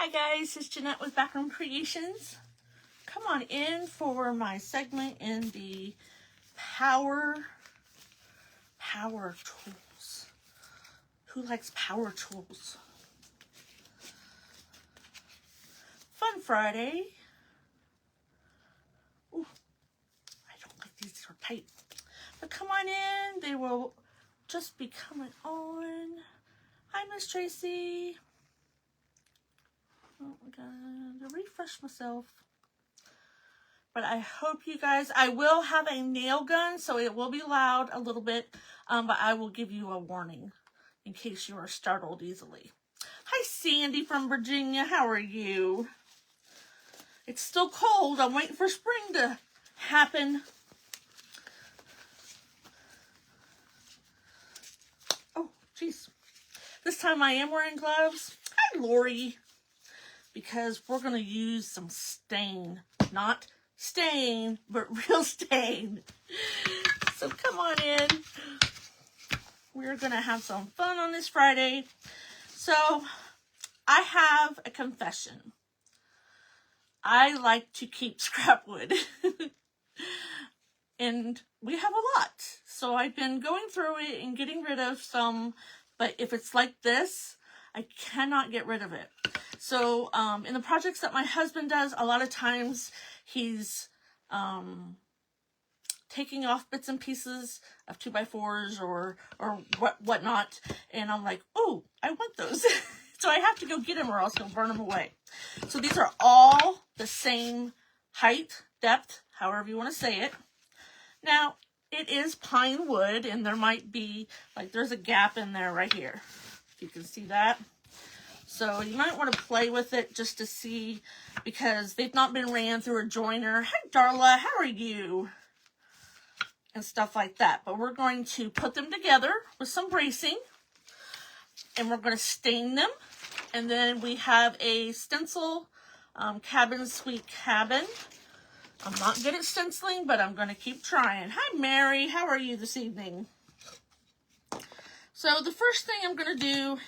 Hi guys, it's Jeanette with Backroom Creations. Come on in for my segment in the power tools. Who likes power tools? Fun Friday. Ooh, I don't like these are tight. But come on in, they will just be coming on. Hi Miss Tracy. Oh, I gotta refresh myself. But I hope you guys, I will have a nail gun, so it will be loud a little bit, but I will give you a warning in case you are startled easily. Hi Sandy from Virginia, how are you? It's still cold, I'm waiting for spring to happen. Oh, jeez. This time I am wearing gloves. Hi Lori. Because we're going to use some stain. Not stain, but real stain. So come on in. We're going to have some fun on this Friday. So I have a confession. I like to keep scrap wood. And we have a lot. So I've been going through it and getting rid of some. But if it's like this, I cannot get rid of it. So in the projects that my husband does, a lot of times he's taking off bits and pieces of 2x4s or whatnot. And I'm like, oh, I want those. So I have to go get them or else he'll burn them away. So these are all the same height, depth, however you want to say it. Now, it is pine wood and there might be, like there's a gap in there right here. If you can see that. So you might want to play with it just to see, because they've not been ran through a joiner. Hi, Darla, how are you? And stuff like that. But we're going to put them together with some bracing. And we're going to stain them. And then we have a stencil, Cabin Sweet Cabin. I'm not good at stenciling, but I'm going to keep trying. Hi, Mary, how are you this evening? So the first thing I'm going to do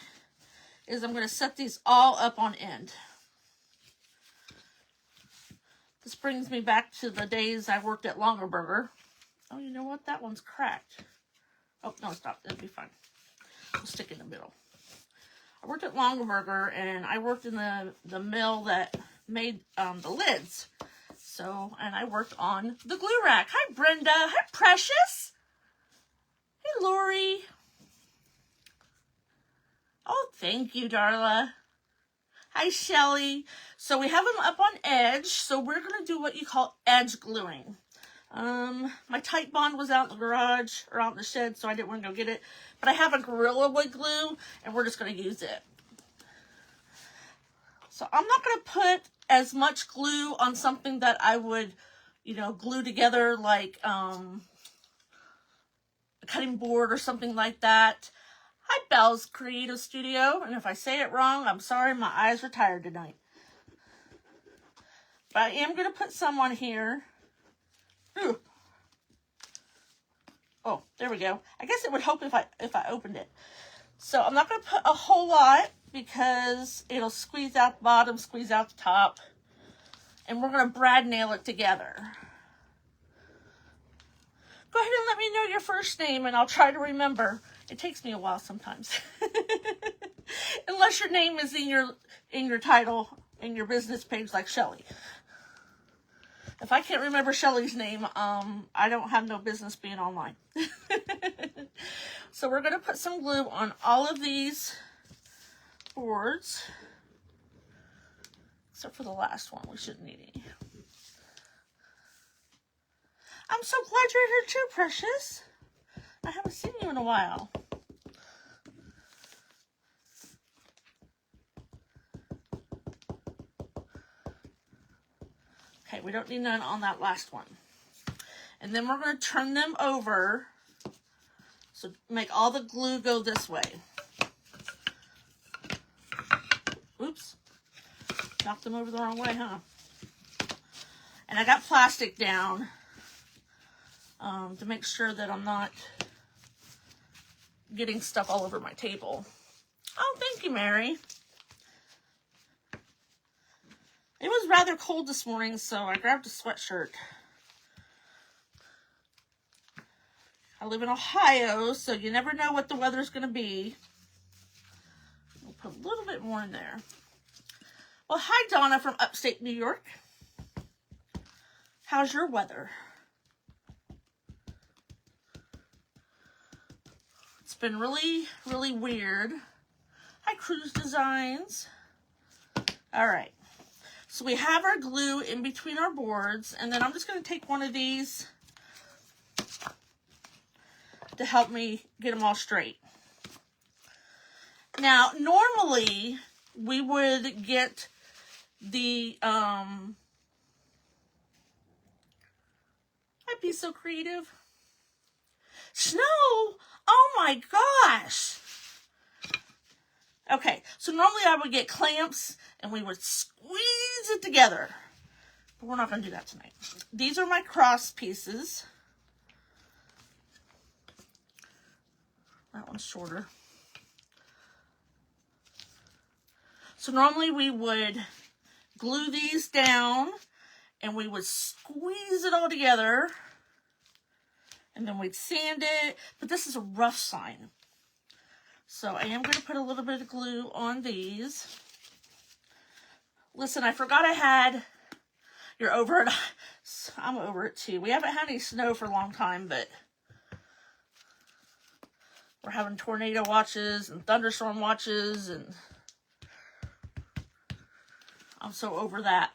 is I'm going to set these all up on end. This brings me back to the days I worked at Longaberger. Oh, you know what? That one's cracked. Oh, no, stop. It'll be fine. We'll stick in the middle. I worked at Longaberger, and I worked in the mill that made the lids. So, and I worked on the glue rack. Hi, Brenda. Hi, Precious. Hey, Lori. Oh, thank you, Darla. Hi, Shelly. So we have them up on edge. So we're going to do what you call edge gluing. My Tight Bond was out in the garage or out in the shed, so I didn't want to go get it. But I have a Gorilla Wood glue, and we're just going to use it. So I'm not going to put as much glue on something that I would, you know, glue together like a cutting board or something like that. Hi, Belle's Creative Studio. And if I say it wrong, I'm sorry. My eyes are tired tonight. But I am going to put some on here. Ooh. Oh, there we go. I guess it would help if I opened it. So I'm not going to put a whole lot because it'll squeeze out the bottom, squeeze out the top. And we're going to brad nail it together. Go ahead and let me know your first name and I'll try to remember. It takes me a while sometimes. Unless your name is in your title, in your business page like Shelly. If I can't remember Shelly's name, I don't have no business being online. So we're going to put some glue on all of these boards. Except for the last one, we shouldn't need any. I'm so glad you're here too, Precious. I haven't seen you in a while. Okay, we don't need none on that last one. And then we're going to turn them over. So make all the glue go this way. Oops. Knocked them over the wrong way, huh? And I got plastic down to make sure that I'm not getting stuff all over my table. Oh, thank you, Mary. It was rather cold this morning, so I grabbed a sweatshirt. I live in Ohio, so you never know what the weather's going to be. We'll put a little bit more in there. Well, hi, Donna from upstate New York. How's your weather? It's been really, really weird. Hi, Cruise Designs. All right. So we have our glue in between our boards, and then I'm just going to take one of these to help me get them all straight. Now, normally we would get the, I'd be so creative. Snow! Oh my gosh! Okay, so normally I would get clamps and we would squeeze it together. But we're not going to do that tonight. These are my cross pieces. That one's shorter. So normally we would glue these down and we would squeeze it all together. And then we'd sand it. But this is a rough sign. So I am going to put a little bit of glue on these. Listen, I forgot I had... You're over it. I'm over it too. We haven't had any snow for a long time, but... We're having tornado watches and thunderstorm watches, and... I'm so over that.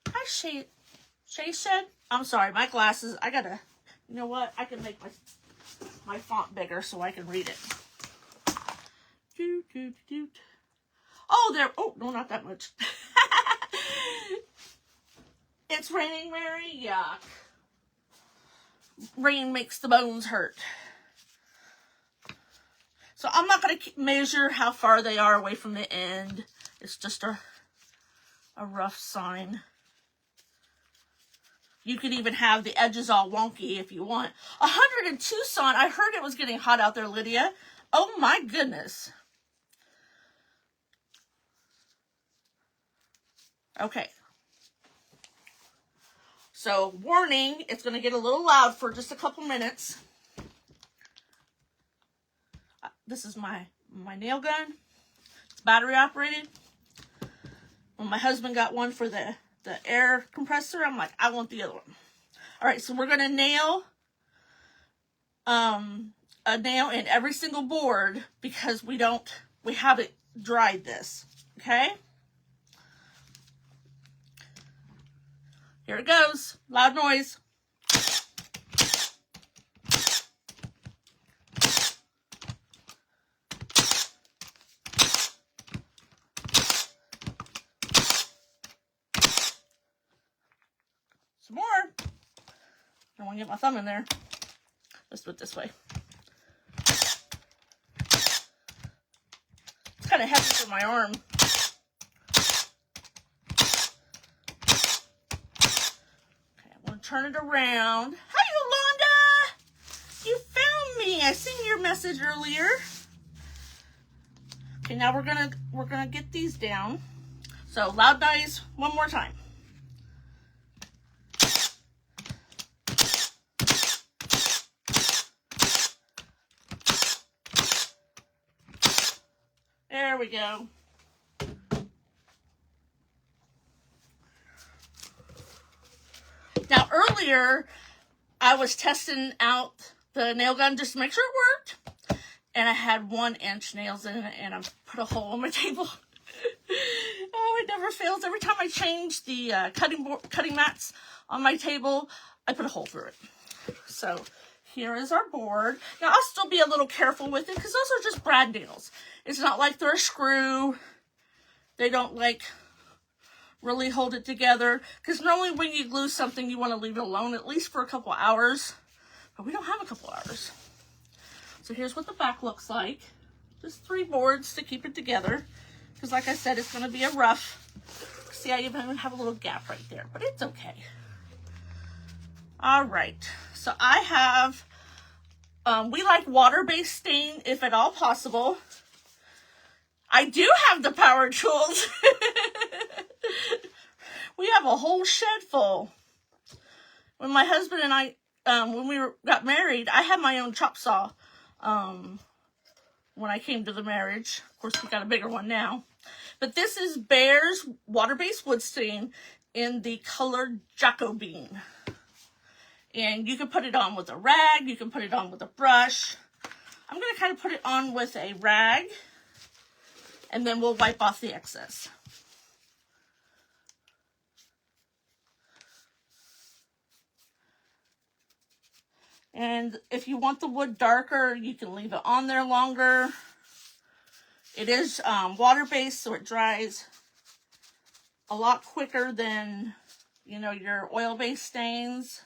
Hi, Shay said. I'm sorry, my glasses, I gotta... You know what? I can make my font bigger so I can read it. Oh, there. Oh, no, not that much. It's raining, Mary. Yuck. Rain makes the bones hurt. So I'm not going to measure how far they are away from the end. It's just a rough sign. You could even have the edges all wonky if you want. 100 in Tucson. I heard it was getting hot out there, Lydia. Oh my goodness. Okay. So, warning, it's going to get a little loud for just a couple minutes. This is my nail gun. It's battery operated. When my husband got one for the air compressor, I'm like, I want the other one. All right, so we're going to nail a nail in every single board because we haven't dried this, okay? Here it goes. Loud noise. Some more. I don't want to get my thumb in there. Let's do it this way. It's kind of heavy for my arm. Turn it around. Hi, Yolanda! You found me. I seen your message earlier. Okay, now we're gonna get these down. So loud noise one more time. There we go. Now, earlier, I was testing out the nail gun just to make sure it worked. And I had 1-inch nails in it, and I put a hole on my table. Oh, it never fails. Every time I change the cutting mats on my table, I put a hole through it. So, here is our board. Now, I'll still be a little careful with it, because those are just brad nails. It's not like they're a screw. They don't, really hold it together, because normally when you glue something you want to leave it alone at least for a couple hours, but we don't have a couple hours. So here's what the back looks like. Just 3 boards to keep it together, because like I said, it's going to be a rough. See, I even have a little gap right there, but it's okay. All right, so I have we like water-based stain if at all possible. I do have the power tools. We have a whole shed full. When my husband and I, when we got married, I had my own chop saw. When I came to the marriage, of course, we got a bigger one now. But this is Bear's water-based wood stain in the color Jacobine. And you can put it on with a rag. You can put it on with a brush. I'm going to kind of put it on with a rag. And then we'll wipe off the excess. And if you want the wood darker, you can leave it on there longer. It is water-based, so it dries a lot quicker than, you know, your oil-based stains.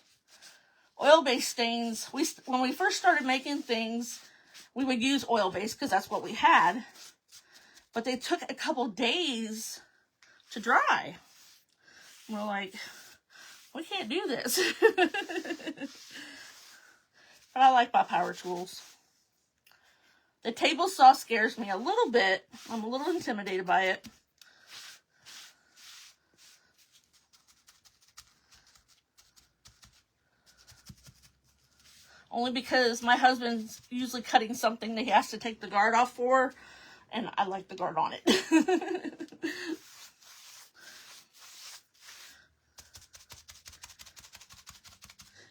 Oil-based stains, when we first started making things, we would use oil-based because that's what we had. But they took a couple days to dry. And we're like, we can't do this. But I like my power tools. The table saw scares me a little bit. I'm a little intimidated by it. Only because my husband's usually cutting something that he has to take the guard off for. And I like the guard on it.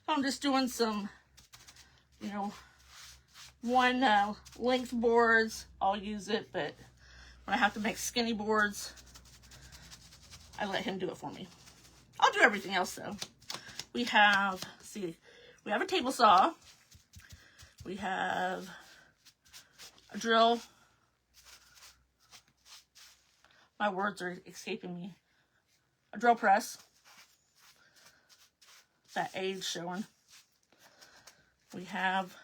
I'm just doing some, you know, one length boards, I'll use it, but when I have to make skinny boards, I let him do it for me. I'll do everything else though. We have, see, we have a table saw. We have a drill. My words are escaping me. A drill press. That age showing. We have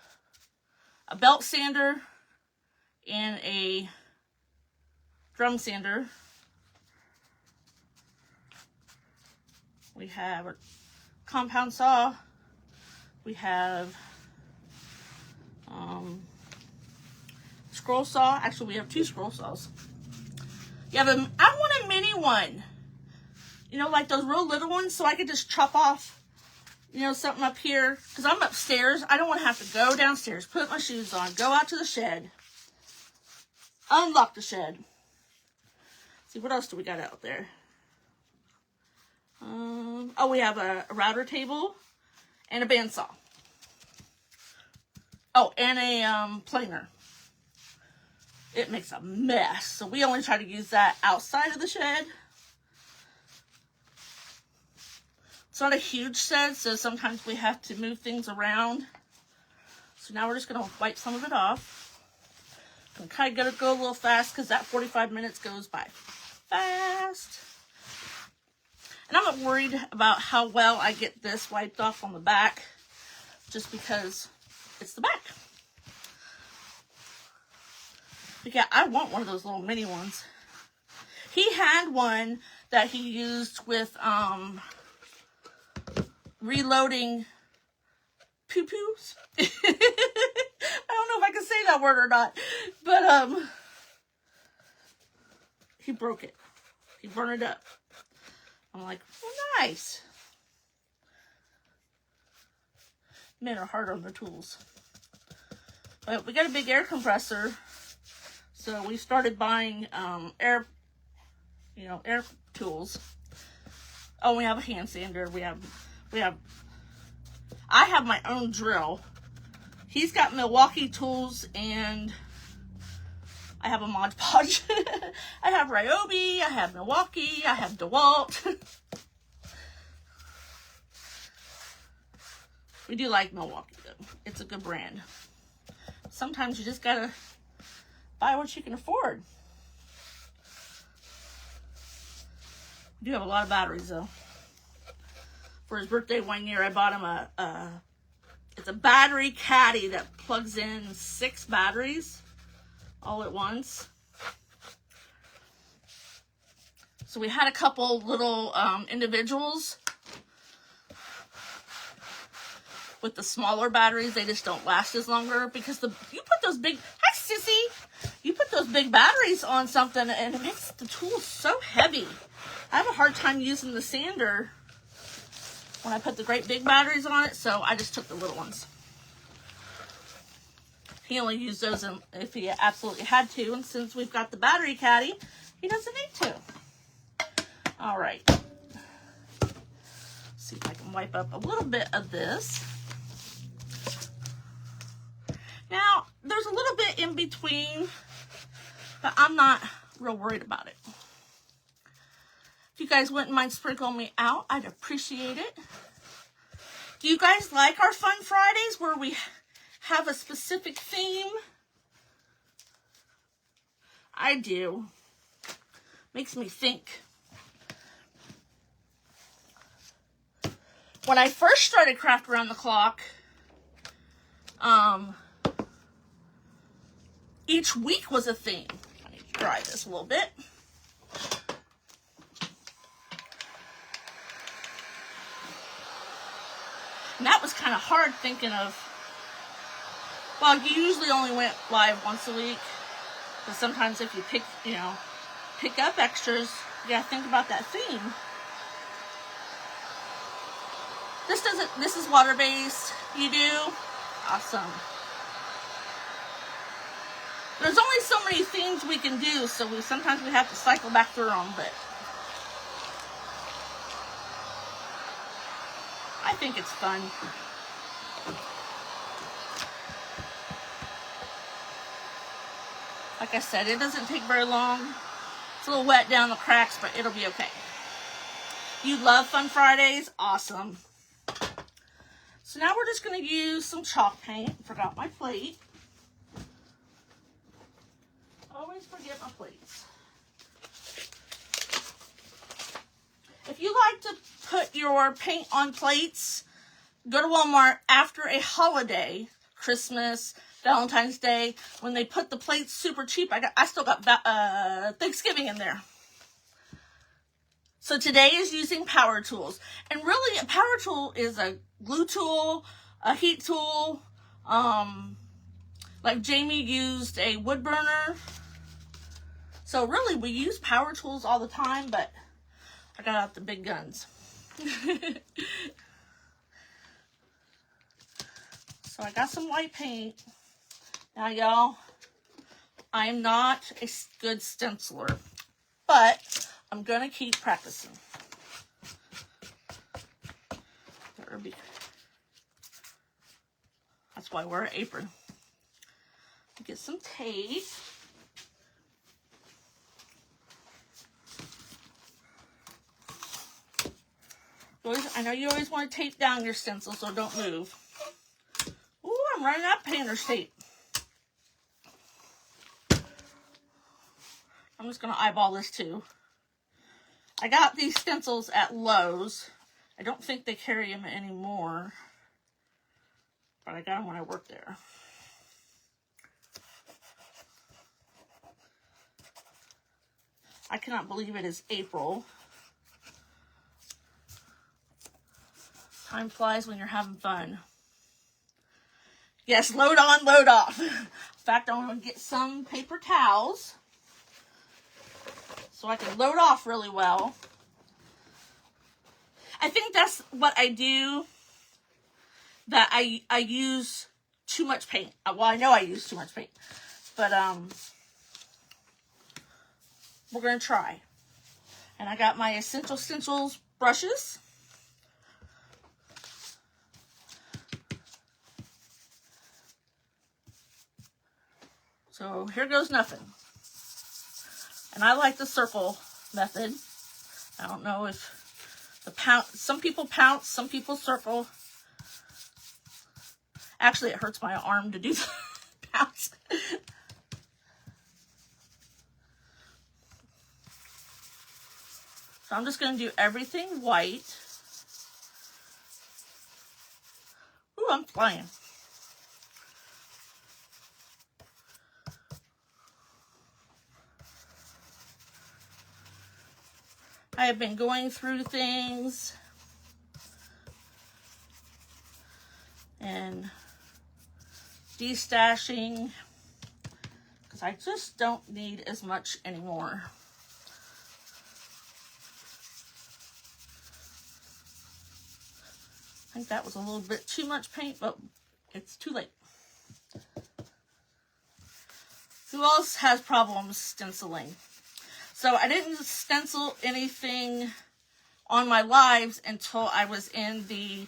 a belt sander and a drum sander. We have a compound saw. We have scroll saw. Actually, we have two scroll saws. I want a mini one. You know, like those real little ones, so I could just chop off, you know, something up here. Because I'm upstairs. I don't want to have to go downstairs, put my shoes on, go out to the shed, unlock the shed. See, what else do we got out there? Oh, we have a router table and a bandsaw. Oh, and a planer. It makes a mess, so we only try to use that outside of the shed. It's not a huge shed, so sometimes we have to move things around. So now we're just going to wipe some of it off. I'm kind of going to go a little fast because that 45 minutes goes by fast. And I'm not worried about how well I get this wiped off on the back, just because it's the back. But yeah, I want one of those little mini ones. He had one that he used with reloading poo-poos. I don't know if I can say that word or not, but he broke it. He burned it up. I'm like, well, nice. Men are hard on their tools. But we got a big air compressor, so we started buying air tools. Oh, we have a hand sander. I have my own drill. He's got Milwaukee tools, and I have a Mod Podge. I have Ryobi, I have Milwaukee, I have DeWalt. We do like Milwaukee, though. It's a good brand. Sometimes you just gotta buy what you can afford. We do have a lot of batteries, though. For his birthday one year, I bought him it's a battery caddy that plugs in 6 batteries all at once. So we had a couple little individuals with the smaller batteries. They just don't last as longer because you put those big, hi sissy, you put those big batteries on something and it makes the tool so heavy. I have a hard time using the sander when I put the great big batteries on it, so I just took the little ones. He only used those if he absolutely had to, and since we've got the battery caddy, he doesn't need to. All right. Let's see if I can wipe up a little bit of this. Now, there's a little bit in between, but I'm not real worried about it. If you guys wouldn't mind sprinkling me out, I'd appreciate it. Do you guys like our Fun Fridays where we have a specific theme? I do. Makes me think. When I first started Craft Around the Clock, each week was a theme. I need to dry this a little bit. And that was kind of hard thinking of, well, you usually only went live once a week. But sometimes if you pick up extras, you gotta think about that theme. This is water-based. You do? Awesome. There's only so many themes we can do, so sometimes we have to cycle back through them, but I think it's fun. Like I said, it doesn't take very long. It's a little wet down the cracks, but it'll be okay. You love Fun Fridays? Awesome. So now we're just going to use some chalk paint. Forgot my plate. Always forget my plates. If you like to put your paint on plates, go to Walmart after a holiday, Christmas, Valentine's Day, when they put the plates super cheap. I still got Thanksgiving in there. So today is using power tools. And really, a power tool is a glue tool, a heat tool. Like Jamie used a wood burner. So really, we use power tools all the time, but I got out the big guns. So I got some white paint. Now, y'all, I am not a good stenciler, but I'm going to keep practicing. That's why I wear an apron. Get some tape. I know you always want to tape down your stencil, so don't move. Ooh, I'm running out of painter's tape. I'm just going to eyeball this too. I got these stencils at Lowe's. I don't think they carry them anymore, but I got them when I worked there. I cannot believe it is April. Time flies when you're having fun. Yes, load on, load off. In fact, I'm going to get some paper towels so I can load off really well. I think that's what I do, that I use too much paint. Well, I know I use too much paint, but we're going to try. And I got my Essential Stencils brushes. So here goes nothing. And I like the circle method. I don't know if some people pounce, some people circle. Actually, it hurts my arm to do the pounce. So I'm just going to do everything white. Ooh, I'm flying. I have been going through things and destashing because I just don't need as much anymore. I think that was a little bit too much paint, but it's too late. Who else has problems stenciling? So I didn't stencil anything on my lives until I was in the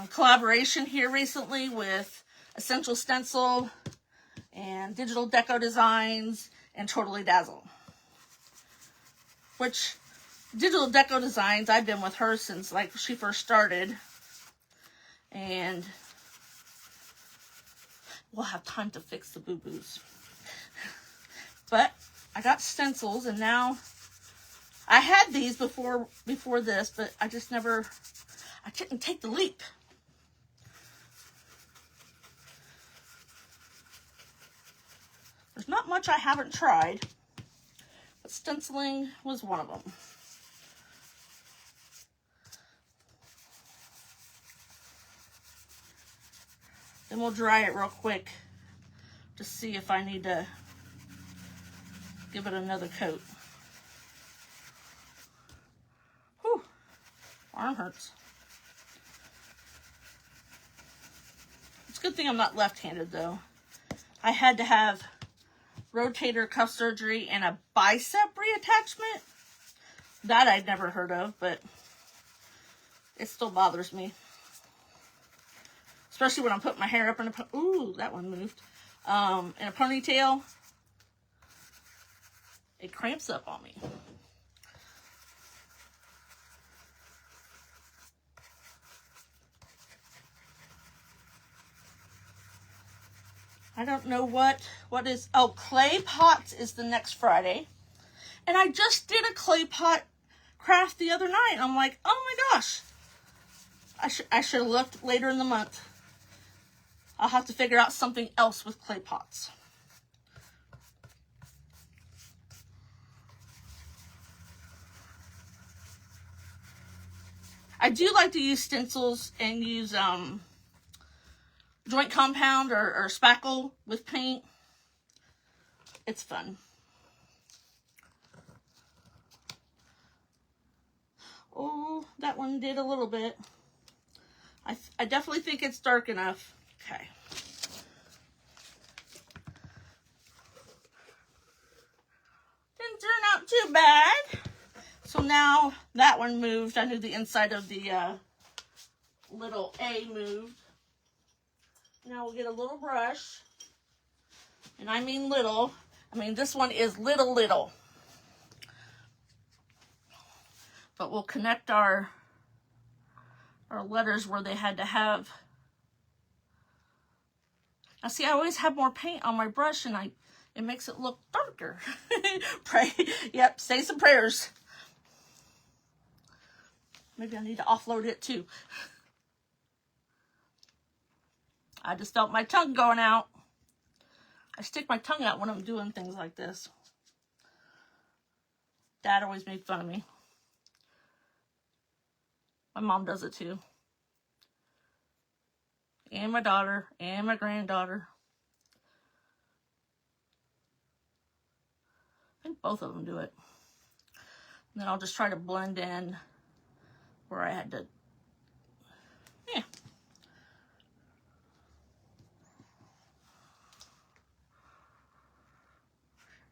collaboration here recently with Essential Stencil and Digital Deco Designs and Totally Dazzle. Which, Digital Deco Designs, I've been with her since like she first started. And we'll have time to fix the boo-boos. But I got stencils, and now I had these before this, but I didn't take the leap. There's not much I haven't tried, but stenciling was one of them. Then we'll dry it real quick to see if I need to give it another coat. Whew, arm hurts. It's a good thing I'm not left-handed though. I had to have rotator cuff surgery and a bicep reattachment. That I'd never heard of, but it still bothers me. Especially when I'm putting my hair up in a ooh, that one moved. In a ponytail. It cramps up on me. I don't know what is, oh, clay pots is the next Friday. And I just did a clay pot craft the other night. I'm like, oh my gosh. I should have looked later in the month. I'll have to figure out something else with clay pots. I do like to use stencils and use joint compound or spackle with paint. It's fun. Oh, that one did a little bit. I definitely think it's dark enough. Okay. Didn't turn out too bad. So now that one moved. I knew the inside of the little A moved. Now we'll get a little brush. And I mean little. I mean, this one is little. But we'll connect our letters where they had to have. Now see, I always have more paint on my brush and it makes it look darker. Pray. Yep, say some prayers. Maybe I need to offload it too. I just felt my tongue going out. I stick my tongue out when I'm doing things like this. Dad always made fun of me. My mom does it too. And my daughter, and my granddaughter. I think both of them do it. And then I'll just try to blend in where I had to, yeah.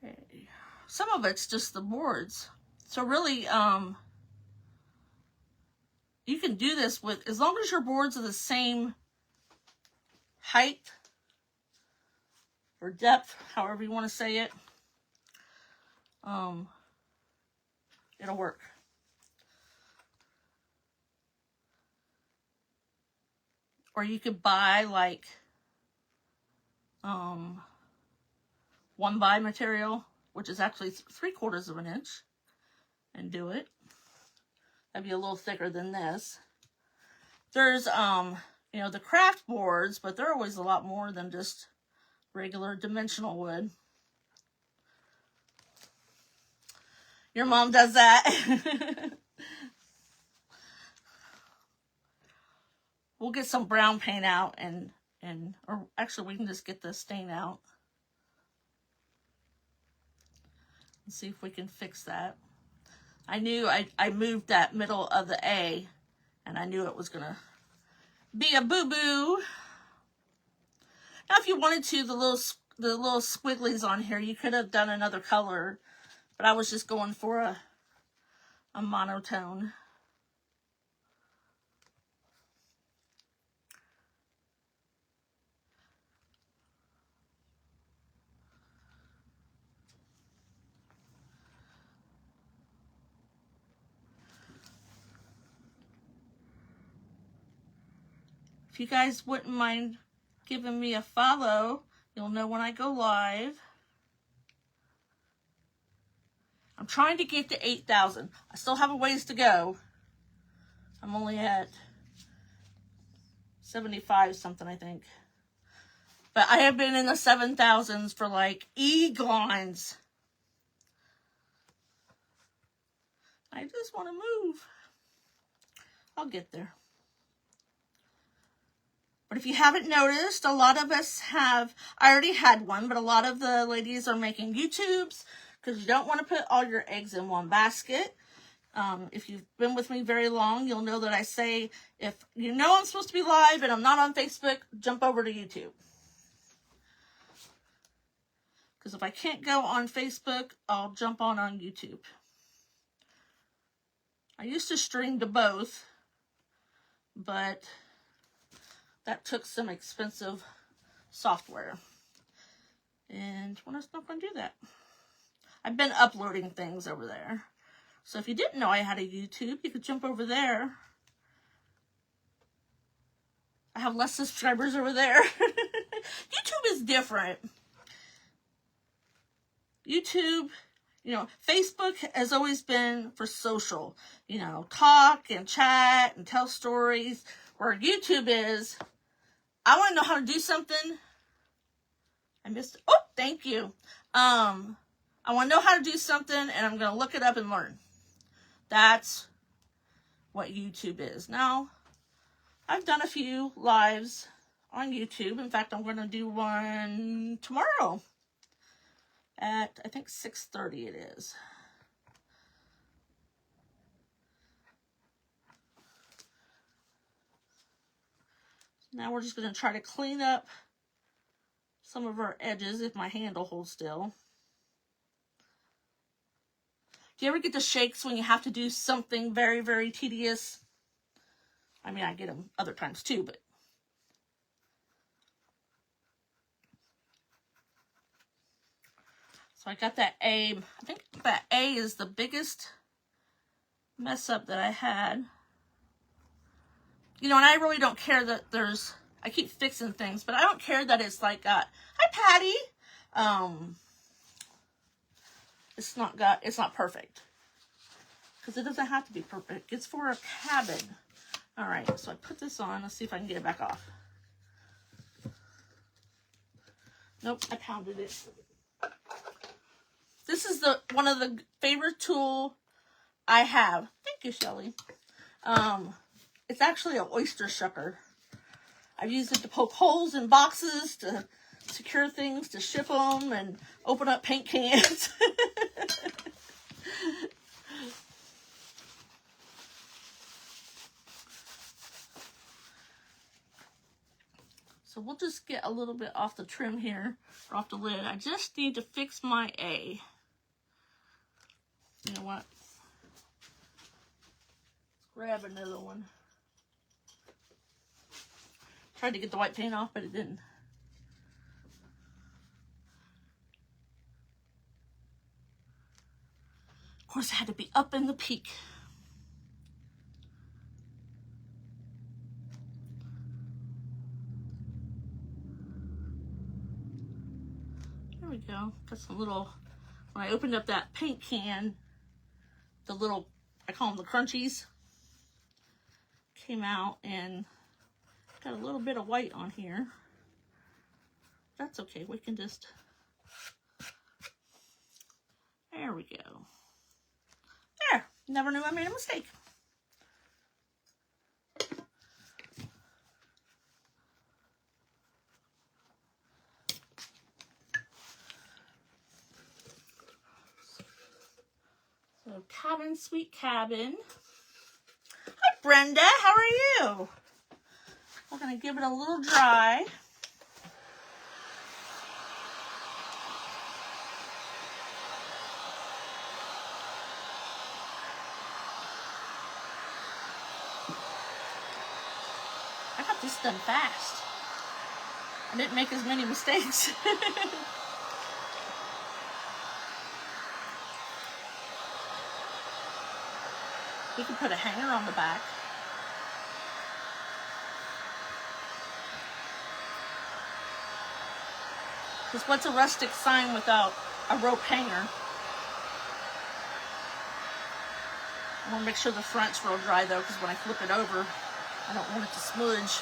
Okay. Some of it's just the boards. So really, you can do this with, as long as your boards are the same height or depth, however you want to say it, it'll work. Or you could buy like 1x material, which is actually 3/4 of an inch, and do it. That'd be a little thicker than this. There's you know, the craft boards, but they're always a lot more than just regular dimensional wood. Your mom does that. We'll get some brown paint out or actually we can just get the stain out. And see if we can fix that. I knew I moved that middle of the A and I knew it was gonna be a boo-boo. Now, if you wanted to, the little squigglies on here, you could have done another color, but I was just going for a monotone. If you guys wouldn't mind giving me a follow, you'll know when I go live. I'm trying to get to 8,000. I still have a ways to go. I'm only at 75 something, I think. But I have been in the 7,000s for like eons. I just want to move. I'll get there. But if you haven't noticed, a lot of us have, I already had one, but a lot of the ladies are making YouTubes because you don't want to put all your eggs in one basket. If you've been with me very long, you'll know that I say, if you know I'm supposed to be live and I'm not on Facebook, jump over to YouTube. Because if I can't go on Facebook, I'll jump on YouTube. I used to stream to both, but that took some expensive software. And we're not going to do that. I've been uploading things over there. So if you didn't know I had a YouTube, you could jump over there. I have less subscribers over there. YouTube is different. YouTube, you know, Facebook has always been for social. You know, talk and chat and tell stories. Where YouTube is, I want to know how to do something. I missed it. Oh, thank you. I want to know how to do something, and I'm going to look it up and learn. That's what YouTube is. Now, I've done a few lives on YouTube. In fact, I'm going to do one tomorrow at, I think, 6:30 it is. Now we're just going to try to clean up some of our edges if my hand will hold still. Do you ever get the shakes when you have to do something very, very tedious? I mean, I get them other times too, but. So I got that A. I think that A is the biggest mess up that I had. You know, and I really don't care that there's, I keep fixing things, but I don't care that it's like, hi Patty. It's not perfect. Because it doesn't have to be perfect. It's for a cabin. All right, so I put this on. Let's see if I can get it back off. Nope, I pounded it. This is one of the favorite tool I have. Thank you, Shelly. It's actually an oyster shucker. I've used it to poke holes in boxes, to secure things, to ship them, and open up paint cans. So we'll just get a little bit off the trim here, or off the lid. I just need to fix my A. You know what? Let's grab another one. Tried to get the white paint off, but it didn't. Of course, it had to be up in the peak. There we go. Got some little, when I opened up that paint can, the little, I call them the crunchies, came out and got a little bit of white on here. That's okay. We can just, there we go. There. Never knew I made a mistake. So, cabin, sweet cabin. Hi, Brenda. How are you? we're going to give it a little dry. I got this done fast. I didn't make as many mistakes. You can put a hanger on the back. Because what's a rustic sign without a rope hanger? I want to make sure the front's real dry though, because when I flip it over, I don't want it to smudge.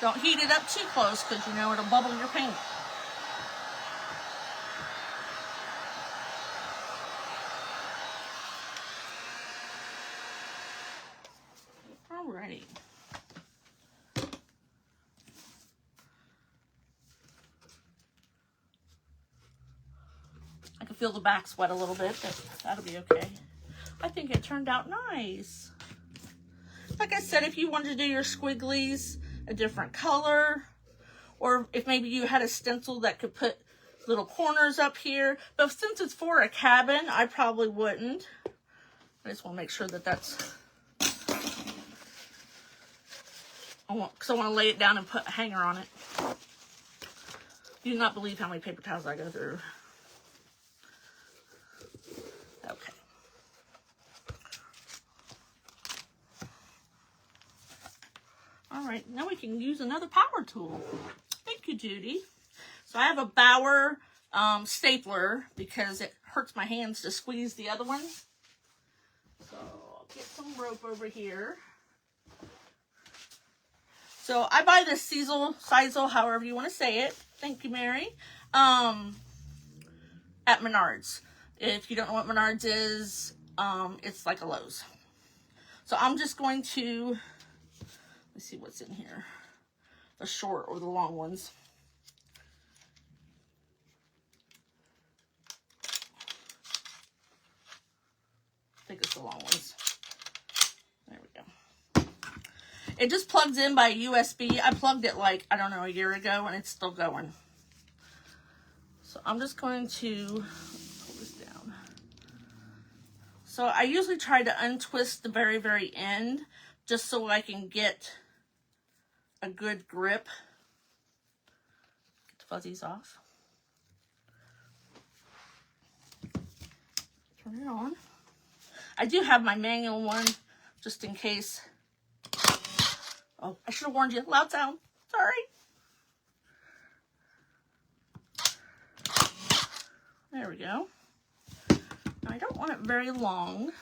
Don't heat it up too close because you know it'll bubble your paint. Alrighty. I can feel the back sweat a little bit, but that'll be okay. I think it turned out nice. Like I said, if you wanted to do your squigglies a different color, or if maybe you had a stencil that could put little corners up here, but since it's for a cabin, I probably wouldn't. I just want to make sure that that's, because I want to lay it down and put a hanger on it. You do not believe how many paper towels I go through. Okay. All right, now we can use another power tool. Thank you, Judy. So I have a Bauer stapler because it hurts my hands to squeeze the other one. So I'll get some rope over here. So I buy this Sisal, however you want to say it. Thank you, Mary. At Menards. If you don't know what Menards is, it's like a Lowe's. So I'm just going to, let's see what's in here. The short or the long ones. I think it's the long ones. There we go. It just plugs in by USB. I plugged it like, I don't know, a year ago, and it's still going. So I'm just going to pull this down. So I usually try to untwist the very, very end just so I can get a good grip. Get the fuzzies off. Turn it on. I do have my manual one just in case. Oh, I should have warned you. Loud sound. Sorry. There we go. I don't want it very long.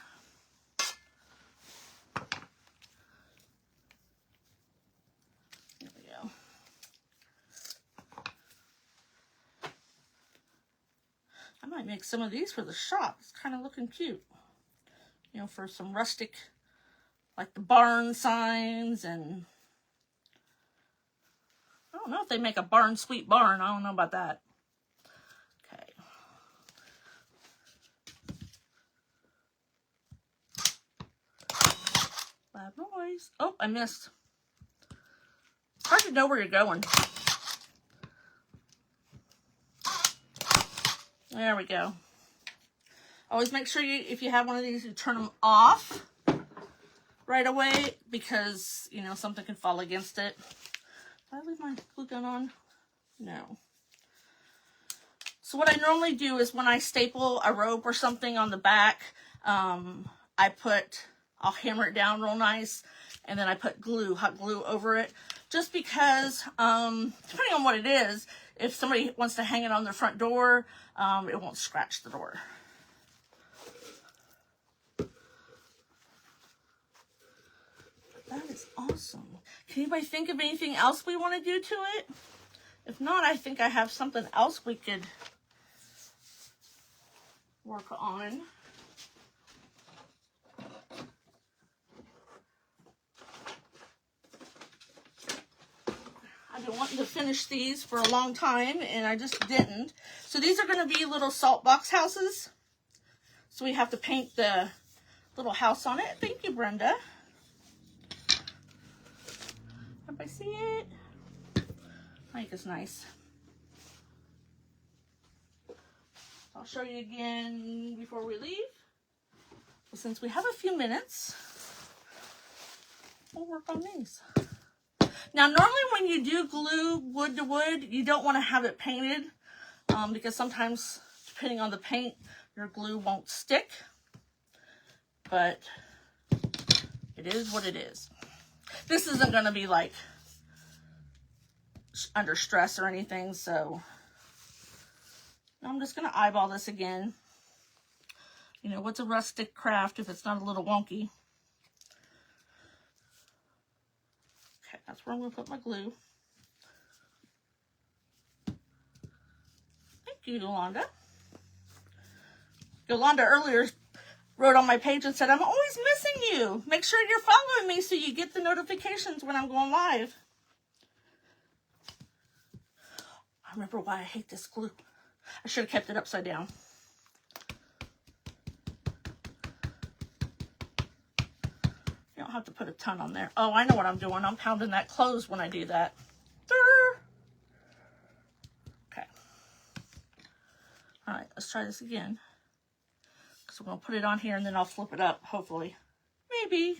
There we go. I might make some of these for the shop. It's kind of looking cute. You know, for some rustic, like the barn signs, and I don't know if they make a barn sweet barn. I don't know about that. Okay. Loud noise. Oh, I missed. It's hard to know where you're going. There we go. Always make sure you, if you have one of these, you turn them off right away because, you know, something can fall against it. Did I leave my glue gun on? No. So what I normally do is when I staple a rope or something on the back, I'll hammer it down real nice, and then I put glue, hot glue over it, just because, depending on what it is, if somebody wants to hang it on their front door, it won't scratch the door. That is awesome. Can anybody think of anything else we want to do to it? If not, I think I have something else we could work on. I've been wanting to finish these for a long time, and I just didn't. So these are going to be little salt box houses. So we have to paint the little house on it. Thank you, Brenda. Everybody see it? I think it's nice. I'll show you again before we leave. Well, since we have a few minutes, we'll work on these. Now, normally when you do glue wood to wood, you don't want to have it painted because sometimes, depending on the paint, your glue won't stick. But it is what it is. This isn't going to be like under stress or anything, so I'm just going to eyeball this again. You know, what's a rustic craft if it's not a little wonky? Okay, that's where I'm going to put my glue. Thank you, Yolanda. Yolanda earlier wrote on my page and said, I'm always missing you. Make sure you're following me so you get the notifications when I'm going live. I remember why I hate this glue. I should have kept it upside down. You don't have to put a ton on there. Oh, I know what I'm doing. I'm pounding that closed when I do that. Okay. All right, let's try this again. So I'm going to put it on here and then I'll flip it up, hopefully. Maybe.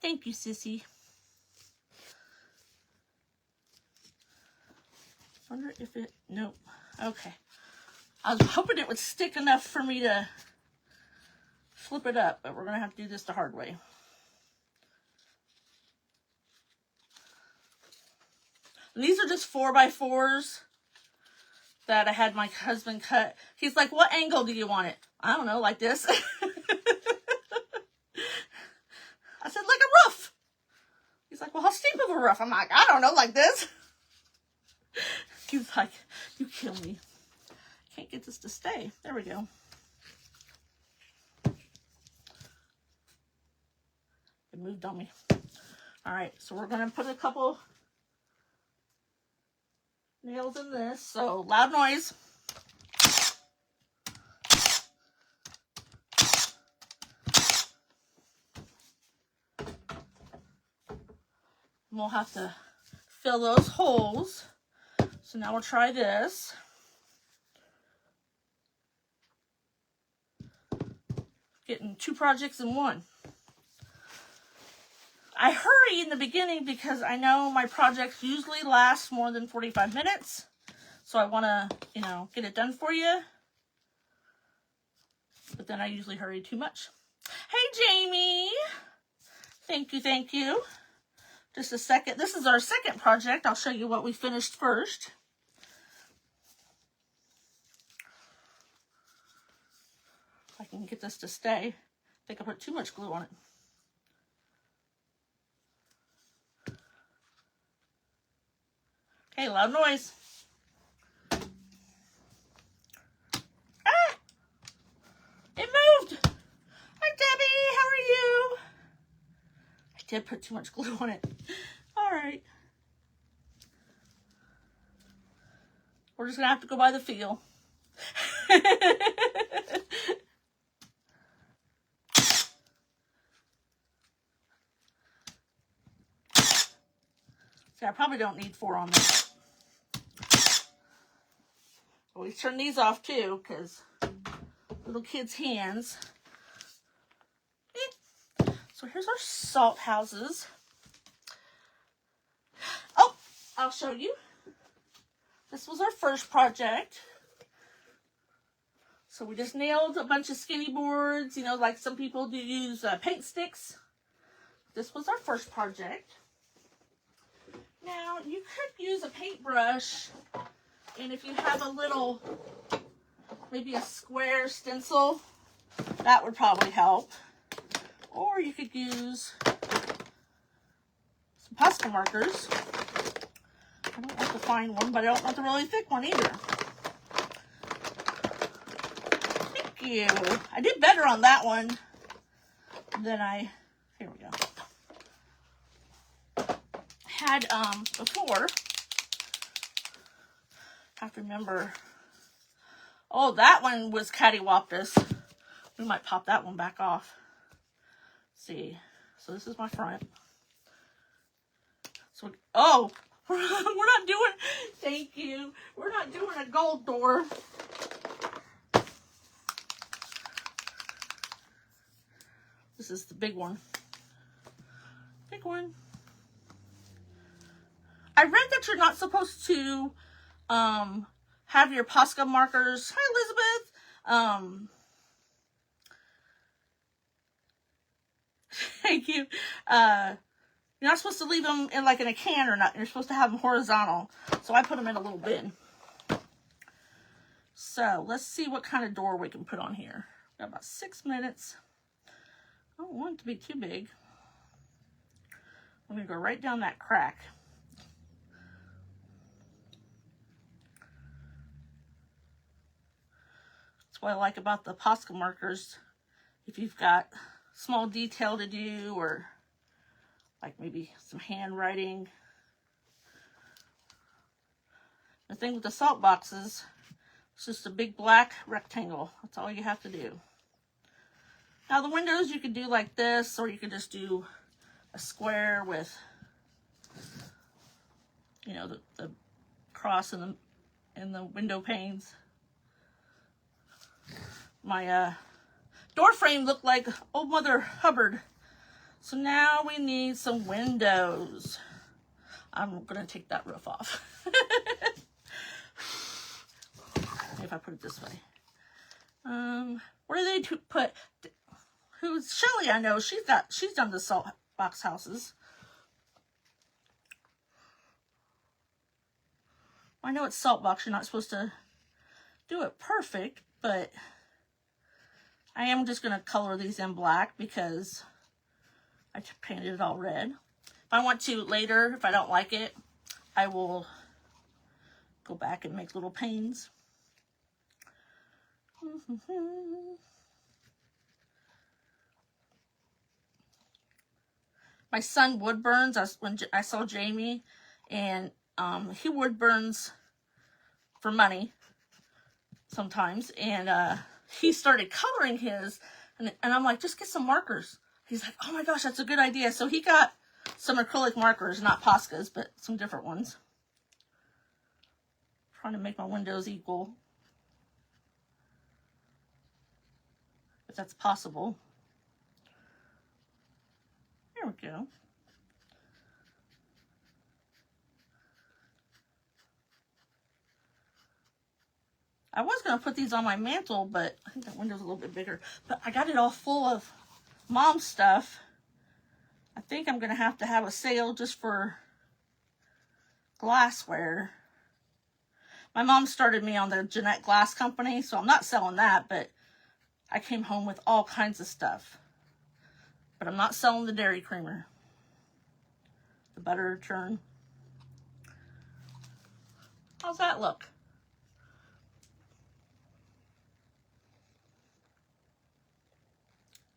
Thank you, sissy. Wonder if it, nope. Okay. I was hoping it would stick enough for me to flip it up, but we're going to have to do this the hard way. And these are just 4x4s that I had my husband cut. He's like, what angle do you want it? I don't know, like this. I said, like a roof. He's like, well, how steep of a roof? I'm like, I don't know, like this. He's like, you kill me. Can't get this to stay. There we go. It moved on me. All right, so we're going to put a couple nails in this. So loud noise. And we'll have to fill those holes. So now we'll try this. Getting 2 projects in one. I hurry in the beginning because I know my projects usually last more than 45 minutes. So I want to, you know, get it done for you. But then I usually hurry too much. Hey, Jamie. Thank you, thank you. Just a second. This is our second project. I'll show you what we finished first. If I can get this to stay. I think I put too much glue on it. Okay, loud noise. Ah! It moved! Hi, Debbie, how are you? I did put too much glue on it. All right. We're just gonna have to go by the feel. See, I probably don't need 4 on this. We turn these off too, because little kids' hands. So here's our salt houses. Oh, I'll show you. This was our first project. So we just nailed a bunch of skinny boards, you know, like some people do use paint sticks. This was our first project. Now, you could use a paintbrush, and if you have a little, maybe a square stencil, that would probably help. Or you could use some pastel markers. I don't want the fine one, but I don't want the really thick one either. Thank you. I did better on that one than here we go. had before. Have to remember. Oh, that one was cattywampus. We might pop that one back off. Let's see. So this is my front. So, oh, we're not doing, thank you. We're not doing a gold door. This is the big one. Big one. I read that you're not supposed to have your Posca markers. Hi, Elizabeth. Thank you. You're not supposed to leave them in like in a can or not. You're supposed to have them horizontal. So I put them in a little bin. So let's see what kind of door we can put on here. Got about 6 minutes. I don't want it to be too big. I'm going to go right down that crack. That's what I like about the Posca markers. If you've got small detail to do, or like maybe some handwriting. The thing with the salt boxes, it's just a big black rectangle. That's all you have to do. Now the windows you could do like this, or you could just do a square with, you know, the cross in the window panes. My door frame looked like old Mother Hubbard. So now we need some windows. I'm gonna take that roof off. If I put it this way. Where do they put? Who's Shelly? I know she's done the salt box houses. I know it's salt box. You're not supposed to do it perfect, but I am just gonna color these in black because I painted it all red. If I want to later, if I don't like it, I will go back and make little panes. My son wood burns. When I saw Jamie, and he wood burns for money sometimes, and he started coloring his, and I'm like, just get some markers. He's like, oh my gosh, that's a good idea. So he got some acrylic markers, not Poscas, but some different ones. Trying to make my windows equal, if that's possible. There we go. I was going to put these on my mantle, but I think that window's a little bit bigger. But I got it all full of mom stuff. I think I'm going to have a sale just for glassware. My mom started me on the Jeanette Glass Company, so I'm not selling that, but I came home with all kinds of stuff. But I'm not selling the dairy creamer. The butter churn. How's that look?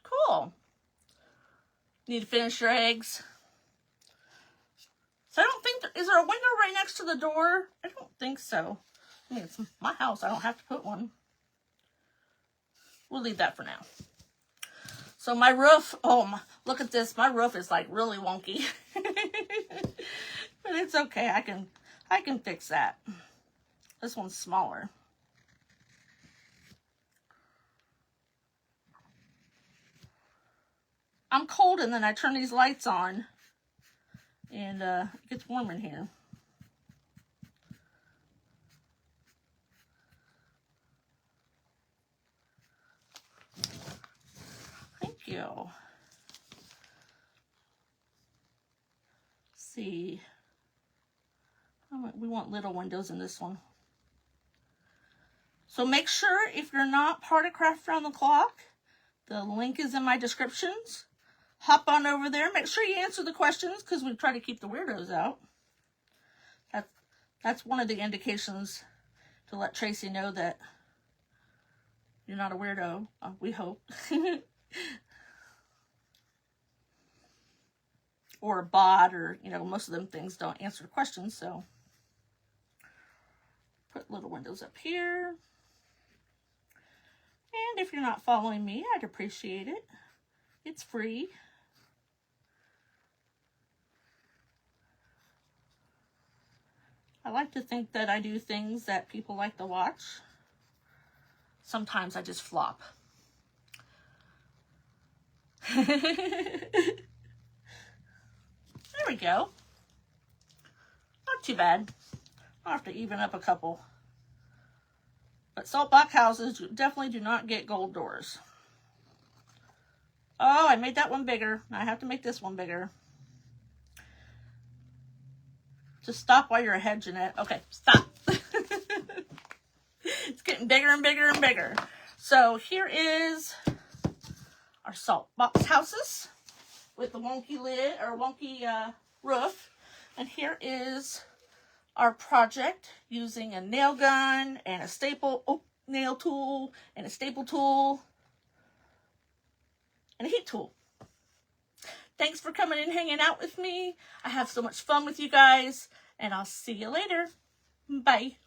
Cool. Need to finish your eggs. So I don't think, is there a window right next to the door? I don't think so. I mean, it's my house. I don't have to put one. We'll leave that for now. So my roof, look at this. My roof is like really wonky. But it's okay. I can fix that. This one's smaller. I'm cold, and then I turn these lights on, and it gets warm in here. Thank you. Let's see. We want little windows in this one. So make sure, if you're not part of Craft Around the Clock, the link is in my descriptions. Hop on over there. Make sure you answer the questions, because we try to keep the weirdos out. That's one of the indications to let Tracy know that you're not a weirdo. We hope. or a bot, or, you know, most of them things don't answer questions. So put little windows up here. And if you're not following me, I'd appreciate it. It's free. I like to think that I do things that people like to watch. Sometimes I just flop. There we go. Not too bad. I'll have to even up a couple. But salt block houses definitely do not get gold doors. Oh, I made that one bigger. I have to make this one bigger. Just stop while you're ahead, Jeanette. Okay, stop. It's getting bigger and bigger and bigger. So here is our salt box houses with the wonky lid or wonky roof. And here is our project using a nail gun and a nail tool and a staple tool and a heat tool. Thanks for coming and hanging out with me. I have so much fun with you guys, and I'll see you later. Bye.